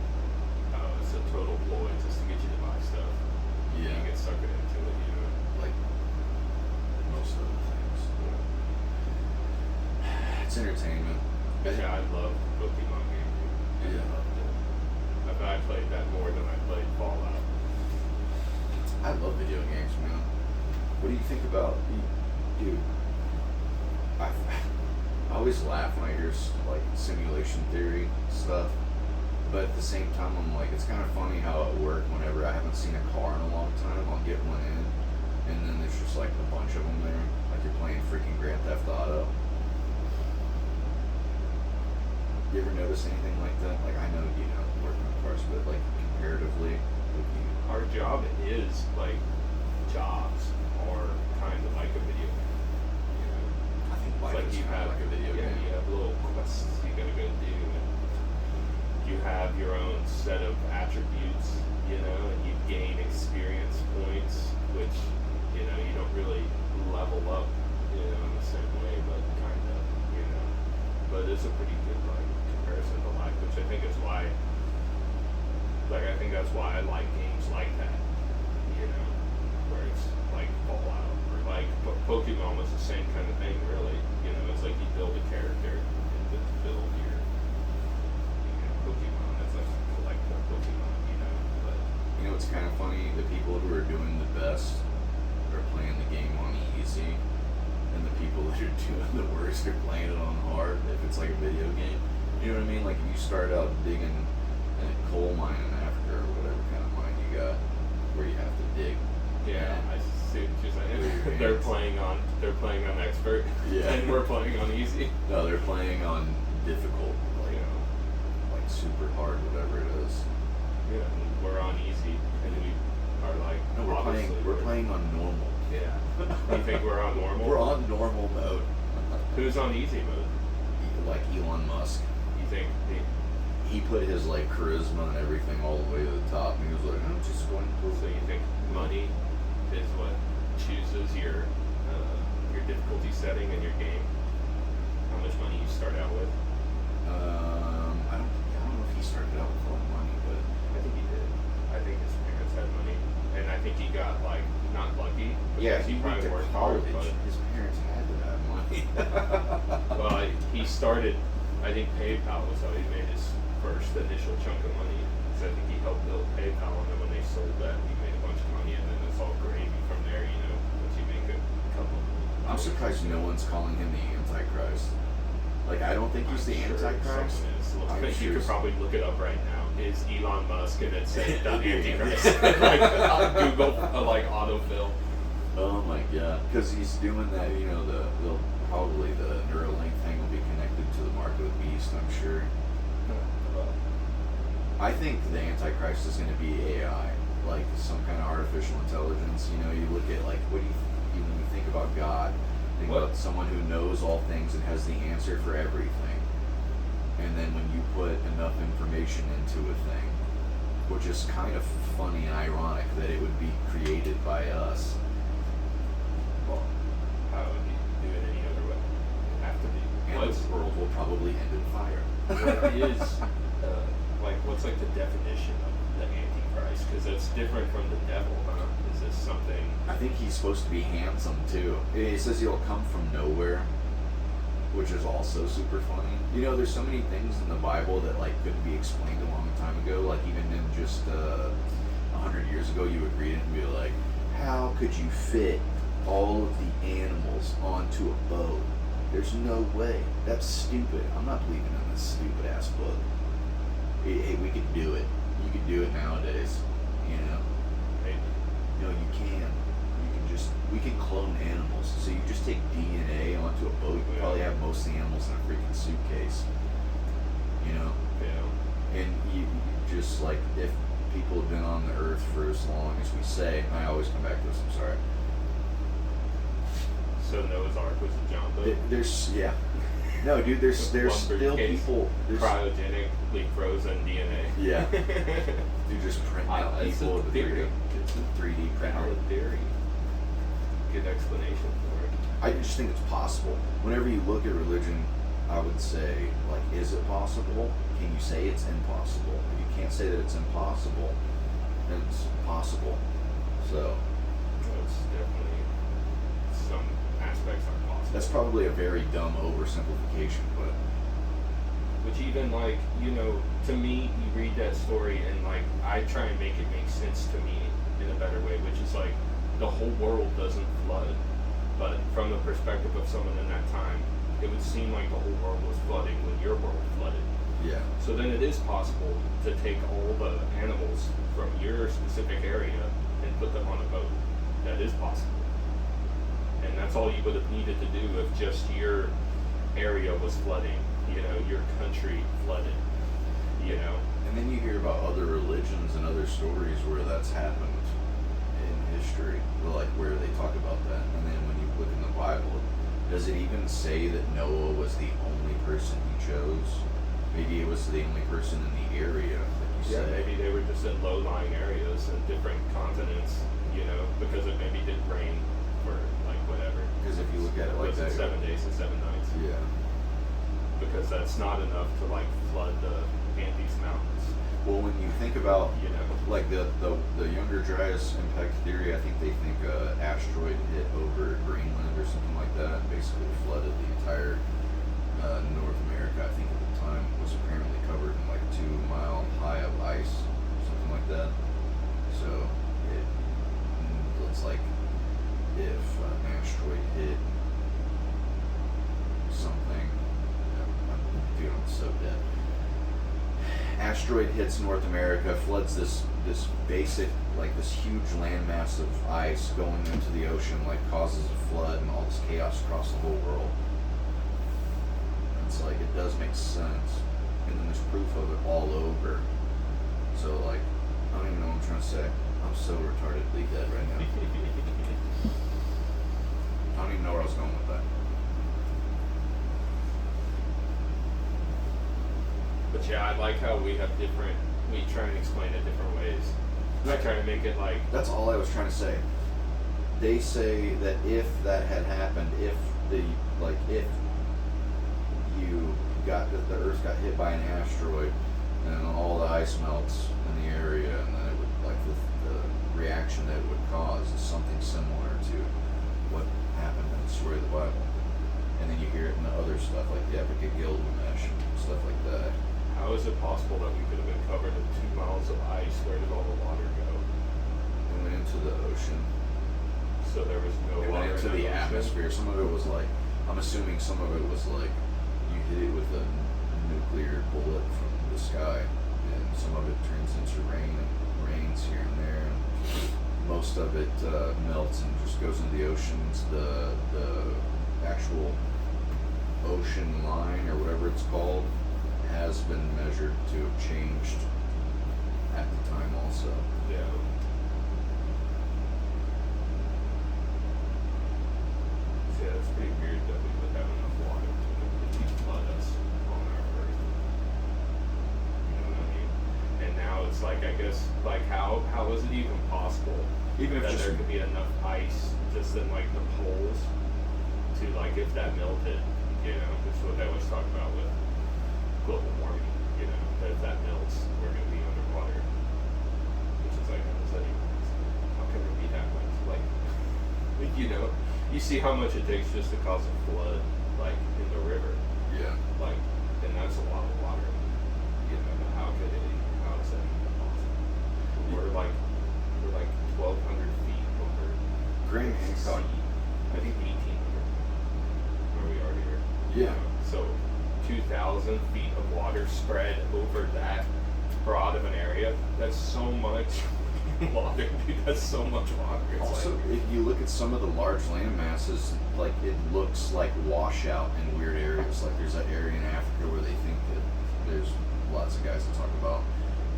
It's a total ploy just to get you to buy stuff. Yeah. You get sucked into it, you know. Like most other things. It's entertainment. But yeah, I love the Pokemon game. Yeah. I loved it. I bet I played that more than I played Fallout. I love video games, man. What do you think about, dude? I always laugh when I hear like simulation theory stuff, but at the same time, I'm like, it's kind of funny how at work, whenever I haven't seen a car in a long time, I'll get one in, and then there's just like a bunch of them there, like you're playing freaking Grand Theft Auto. You ever notice anything like that? Like, I know you know working on cars, but like comparatively, like Our job is like jobs are kind of like a video game. You know? I think It's life like is you kind have of like a video yeah, game. you have little quests you gotta go do, and you have your own set of attributes, you know, and you gain experience points, which you know you don't really level up, you know, in the same way, but kind of, you know. But it's a pretty good like comparison to life, which I think is why, like, I think that's why I like games like that, you know, where it's like Fallout or like Pokemon was the same kind of thing, really. You know, it's like you build a character and to build your, you know, Pokemon. It's like collect more Pokemon, you know. But You know, it's kind of funny. The people who are doing the best are playing the game on easy, and the people that are doing the worst are playing it on hard. If it's like a video game, you know what I mean? Like if you start out digging a coal mine in Africa or whatever kind of mine you got, where you have to dig. yeah, I see what you're saying. Your They're hands. playing on expert, Yeah. and we're playing on easy. No, they're playing on difficult, You know. like super hard, whatever it is. Yeah, and we're on easy, and we are like. No, obviously we're playing on normal. Yeah. You think we're on normal? We're on normal mode. Who's on easy mode? Like Elon Musk. You think? He put his like charisma and everything all the way to the top, and he was like, I'm just going to. So you think money is what chooses your difficulty setting in your game? How much money you start out with? I don't know if he started out with a lot of money, but I think he did. I think his parents had money, and I think he got like not lucky. Because he went probably to worked hard, college. His parents had to have money. well, he started. I think PayPal was how he made his first initial chunk of money. So I think he helped build PayPal, and then when they sold that, he made a bunch of money, and then it's all gravy from there. You know, once you make a couple. I'm surprised no one's calling him the Antichrist. Like, I don't think he's the I'm sure Antichrist. someone is. Look, I'm you sure could probably look it up right now. Is Elon Musk, and it says the Antichrist. Yeah. Like on Google, like autofill. Oh my god. Because he's doing that, you know, probably the Neuralink thing will be connected to the mark of the beast, I'm sure. I think the Antichrist is going to be AI, like some kind of artificial intelligence. You know, you look at, like, when you think about God, think about someone who knows all things and has the answer for everything. And then when you put enough information into a thing, which is kind of funny and ironic that it would be created by us. Well, how would you do it any other way? It'd have to be. And the world will probably end in fire. What is, what's like the definition of the Antichrist? Because that's different from the devil, huh? Is this something? I think he's supposed to be handsome too. It says he'll come from nowhere, which is also super funny. You know, there's so many things in the Bible that like couldn't be explained a long time ago. Like even in just 100 years ago, you would read it and be like, how could you fit all of the animals onto a boat? There's no way. That's stupid. I'm not believing in this stupid ass book. Hey, we could do it. You could do it nowadays. You know? Maybe. No, you can. We can clone animals. So you just take DNA onto a boat. You could probably have most of the animals in a freaking suitcase. You know? Yeah. And you just like, if people have been on the earth for as long as we say, I always come back to this, I'm sorry. So Noah's Ark was a John boat? There's, yeah. No, dude, there's still people. Cryogenically frozen DNA. Yeah. Dude, just print out people with the 3D printer. Valid theory. Good explanation for it. I just think it's possible. Whenever you look at religion, I would say, like, is it possible? Can you say it's impossible? If you can't say that it's impossible, then it's possible. So. It's definitely, some aspects are possible. That's probably a very dumb oversimplification, but. Which even, like, you know, to me, you read that story and, like, I try and make it make sense to me in a better way, which is, like, the whole world doesn't flood. But from the perspective of someone in that time, it would seem like the whole world was flooding when your world flooded. Yeah. So then it is possible to take all the animals from your specific area and put them on a boat. That is possible. And that's all you would have needed to do if just your area was flooding, you know, your country flooded, you know. And then you hear about other religions and other stories where that's happened in history, like where they talk about that. And then when you look in the Bible, does it even say that Noah was the only person he chose? Maybe it was the only person in the area that you said. Maybe they were just in low-lying areas in different continents, you know, because it maybe didn't rain for, like, whatever. Because if you look at it like that. 7 days and 7 nights. Yeah. Because that's not enough to, like, flood the Andes Mountains. Well, when you think about, you know, like the Younger Dryas impact theory, I think they think asteroid hit over Greenland or something like that, and basically flooded the entire North America. I think at the time was apparently covered in like 2 mile high of ice, something like that. So it looks like if an asteroid hit something, dude, I'm so dead. Asteroid hits North America, floods this basic, like this huge landmass of ice going into the ocean, like causes a flood and all this chaos across the whole world. It's like, it does make sense. And then there's proof of it all over. So like, I don't even know what I'm trying to say. I'm so retardedly dead right now. I don't even know where I was going with that. But yeah, I like how we try and explain it different ways. I try to make it like... That's all I was trying to say. They say that if that had happened, if the Earth got hit by an asteroid, and all the ice melts in the area, and then it would, like, the reaction that it would cause is something similar to what happened in the story of the Bible. And then you hear it in the other stuff, like the Epic of Gilgamesh and stuff like that. How is it possible that we could have been covered in 2 miles of ice? Where did all the water go? It went into the ocean. So there was no It water went into in the ocean? atmosphere. Some of it was like, I'm assuming some of it was like, you hit it with a nuclear bullet from the sky, and some of it turns into rain and rains here and there. And most of it melts and just goes into the oceans. The actual ocean line, or whatever it's called, has been measured to have changed at the time also. Yeah. Yeah, it's pretty weird that we would have enough water to completely flood us on our Earth. You know what I mean? And now it's it's like, I guess, like how is it even possible Even if that just there could be enough ice just in like the poles to like if that melted, you know, that's what they always talk about with global warming, you know, that if that melts, we're gonna be underwater. Which is like, how does that even how can there be that much? Like you know, you see how much it takes just to cause a flood, like in the river. yeah. Like, and that's a lot of water. You know, how could it? How is that even possible? We're like 1,200 feet over Graham Hancock. sea. I think 1,800. Where we are here. Yeah. So 2,000 feet of water spread over that broad of an area. That's so much water, dude. That's so much water. It's Also, like, if you look at some of the large land masses, like it looks like washout in weird areas. Like there's that area in Africa where they think that there's lots of guys that talk about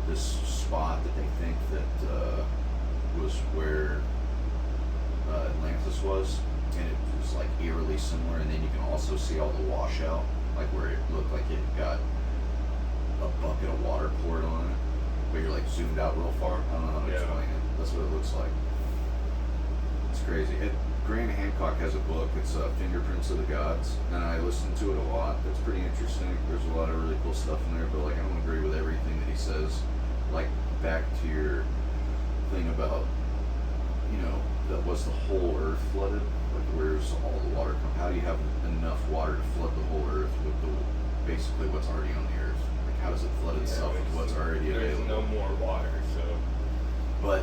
this spot that they think that was where Atlantis was, and it was like eerily similar. And then you can also see all the washout, like where it looked like it got a bucket of water poured on it, but you're like zoomed out real far. I don't know how to Yeah. explain it. That's what it looks like. It's crazy. Graham Hancock has a book. It's Fingerprints of the Gods, and I listened to it a lot. It's pretty interesting. There's a lot of really cool stuff in there, but like I don't agree with everything that he says. Like back to your thing about, you know, that was the whole Earth flooded. Like where's all the water come? How do you have enough water to flood the whole Earth with the basically what's already on the Earth? Like how does it flood itself with what's already there's available? no more water, so But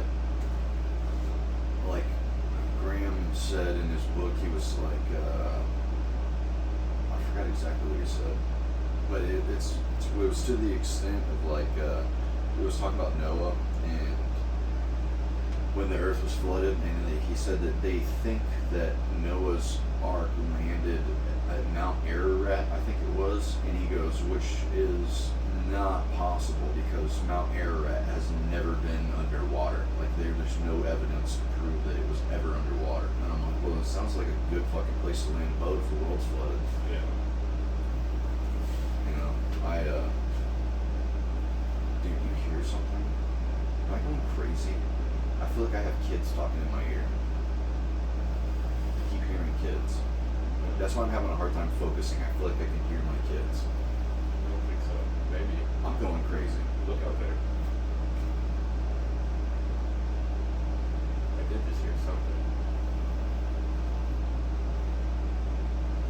like Graham said in his book, he was like, I forgot exactly what he said, but it was to the extent of like, it was talking about Noah and when the earth was flooded, and he said that they think that Noah's ark landed at Mount Ararat, I think it was, and he goes, which is not possible because Mount Ararat has never been underwater. Like there's no evidence to prove that it was ever underwater. And I'm like, well, it sounds like a good fucking place to land a boat if the world's flooded. yeah. You know, dude, you hear something? Am I going crazy? I feel like I have kids talking in my ear. I keep hearing kids. That's why I'm having a hard time focusing. I feel like I can hear my kids. I don't think so. Maybe. I'm going crazy. Look out there. I did just hear something.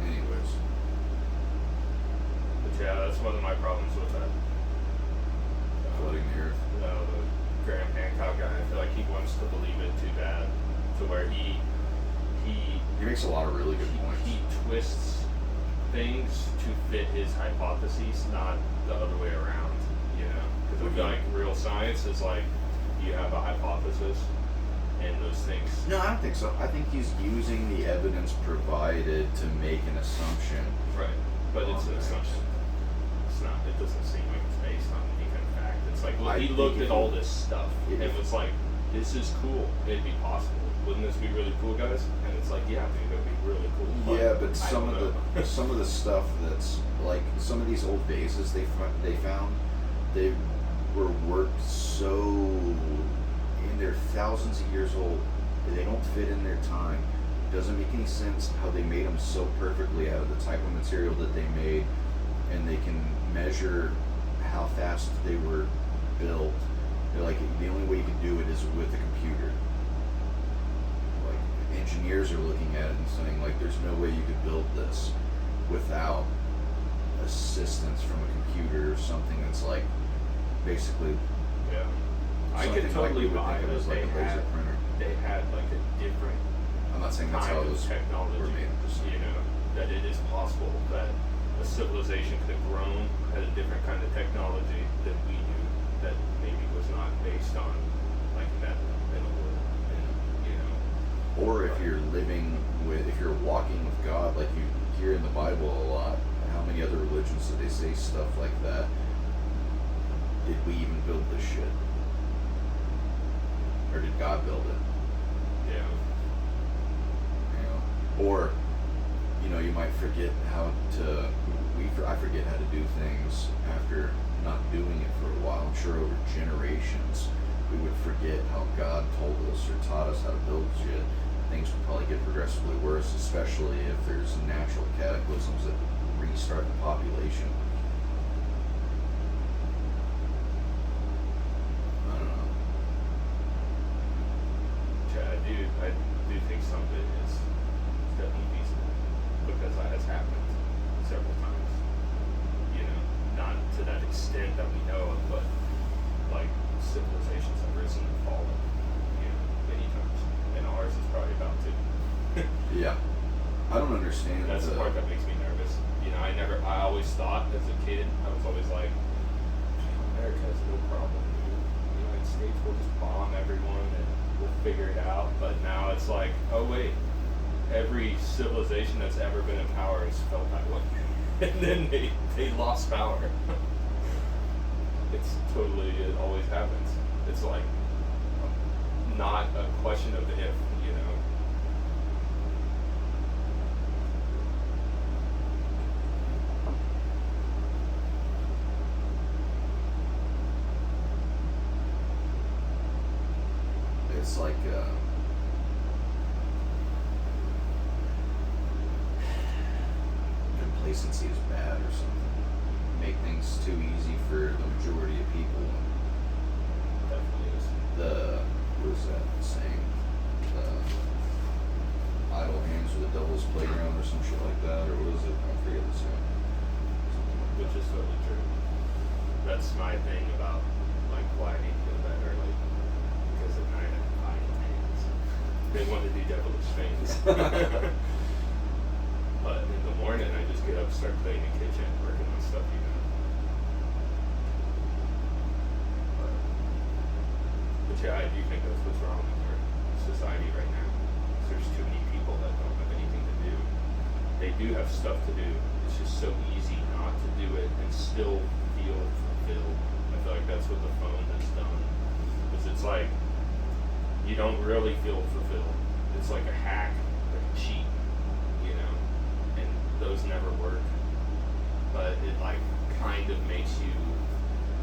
Anyways. But yeah, that's one of my problems with that. Flooding the earth. The Graham Hancock guy. I feel like he wants to believe it too bad, to where he He makes a lot of really good points. he twists things to fit his hypotheses, not the other way around. You know, because I feel like real science is like you have a hypothesis, and those things. No, I don't think so. I think he's using the evidence provided to make an assumption. Right, but it's an Okay. assumption. It's not. It doesn't seem like it's based on any kind of fact. It's like, well, I he think looked if at all he- this stuff and if- was like, "This is cool. It'd be possible. Wouldn't this be really cool, guys?" And it's like, "Yeah, dude, it'd be really cool." Yeah, but I some don't of know. the some of the stuff that's like some of these old vases they found, they were worked so in they're thousands of years old. They don't fit in their time. It doesn't make any sense how they made them so perfectly out of the type of material that they made, and they can measure how fast they were built. They're like the only way you can do it is with a computer. Like engineers are looking at it and saying like there's no way you could build this without assistance from a computer or something that's like basically Yeah, I something could like totally we would buy think of that as like a laser printer. they had like a different I'm not saying that's kind how of those technology. were made. I'm just saying. You know, that it is possible that a civilization could have grown at a different kind of technology than we do, that maybe was not based on like metal and wood, and you know. Or if you're if you're walking with God, like you hear in the Bible a lot, how many other religions do they say stuff like that? Did we even build this shit? Or did God build it? Yeah. You know? Or, you know, you might forget how to, I forget how to do things after not doing it for a while. I'm sure over generations generations, we would forget how God told us or taught us how to build shit, things would probably get progressively worse, especially if there's natural cataclysms that restart the population. I don't know. Yeah, I do think some of it is definitely feasible because that has happened several times. You know, not to that extent that we know of, but like civilizations have risen and fallen, you know, many times, and ours is probably about to. Yeah. I don't understand. That's the part that makes me nervous. You know, I always thought as a kid, I was always like, America has no problem, dude. The United States will just bomb everyone and we'll figure it out. But now it's like, oh wait, every civilization that's ever been in power has felt that way. And then they lost power. It's totally, it always happens. It's like not a question of if, you know. It's like complacency is bad or something. Make things too easy for the majority of people. Definitely is. What is that saying? The idle hands are the devil's playground or some shit like that, or what is it? I forget the saying. Which is totally true. That's my thing about like why I need to go to bed early. Because at night I have idle hands. They want to do devilish things. But in the morning I just get up, start cleaning the kitchen, working on stuff, you know. But yeah, I do think that's what's wrong with our society right now. There's too many people that don't have anything to do. They do have stuff to do. It's just so easy not to do it and still feel fulfilled. I feel like that's what the phone has done. Because it's like you don't really feel fulfilled. It's like a hack, like a cheat, you know. And those never work. But it like kind of makes you,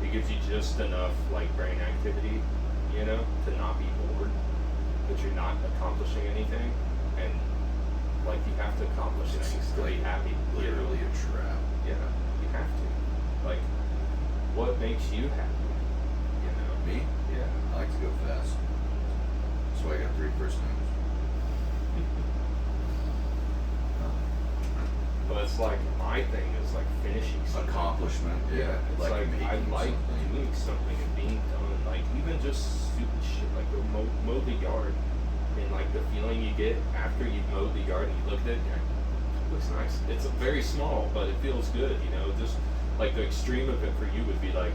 it gives you just enough like brain activity, you know, to not be bored, but you're not accomplishing anything, and like you have to accomplish things to be happy. Literally a trap. Yeah, you have to. Like, what makes you happy? You know? Me? Yeah. I like to go fast. That's why I got 3 first names. But it's like my thing is like finishing something. Accomplishment. Yeah. It's like I making like something. doing something and being done. Like even just stupid shit, like go mow the yard, and like the feeling you get after you've mowed the yard and you look at it, you're like, it looks nice. It's very small, but it feels good. You know, just like the extreme of it for you would be like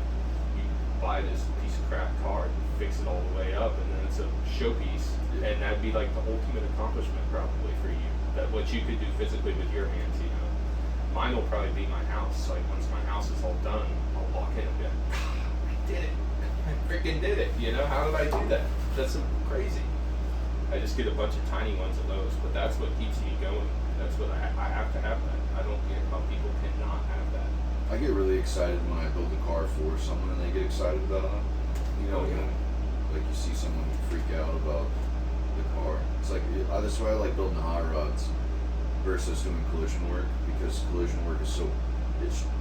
you buy this piece of crap car, and fix it all the way up, and then it's a showpiece, Yeah. and that'd be like the ultimate accomplishment probably for you. That what you could do physically with your hands, you know. Mine will probably be my house. Like once my house is all done, I'll walk in and be like, I did it. I freaking did it. You know, how did I do that? That's so crazy. I just get a bunch of tiny ones of those, but that's what keeps me going. That's what I have to have that. I don't get how people cannot have that. I get really excited when I build a car for someone and they get excited about it. You know, Oh, yeah. like you see someone freak out about the car. It's like, that's why I like building hot rods versus doing collision work, because collision work is so,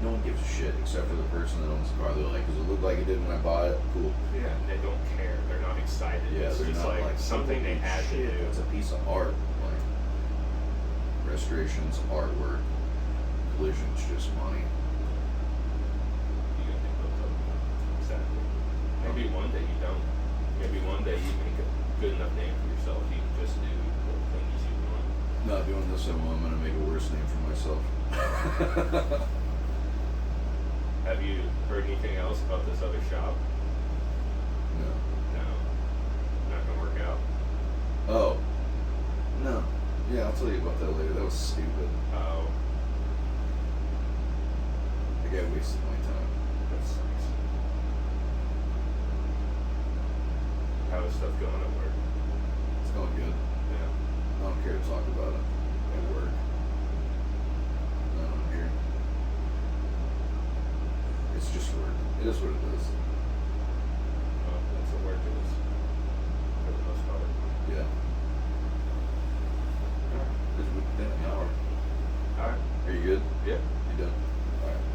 no one gives a shit except for the person that owns the car. They're like, does it look like it did when I bought it? Cool. Yeah, and they don't care. They're not excited. Yeah, it's they're just not like something they had to do. It's a piece of art. Like restorations, artwork, collision's just money. You gotta think about that. Exactly. Maybe one day you don't. Maybe one day you make a good enough name for yourself. You can just do the things you want. Not doing this anymore. I'm gonna make a worse name for myself. Have you heard anything else about this other shop? No. No. Not gonna work out. Oh. No. Yeah, I'll tell you about that later. That was stupid. Oh, The guy wasted my time. that sucks. How is stuff going at work? It's going good. Yeah. I don't care to talk about it at work. No, I'm here. It's just work. It is what it is. for work is, for the most part. Yeah. It's within an hour. Alright. Are you good? Yeah. You done? Alright.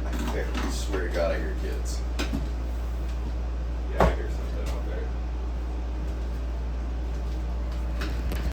I barely swear to God I hear kids.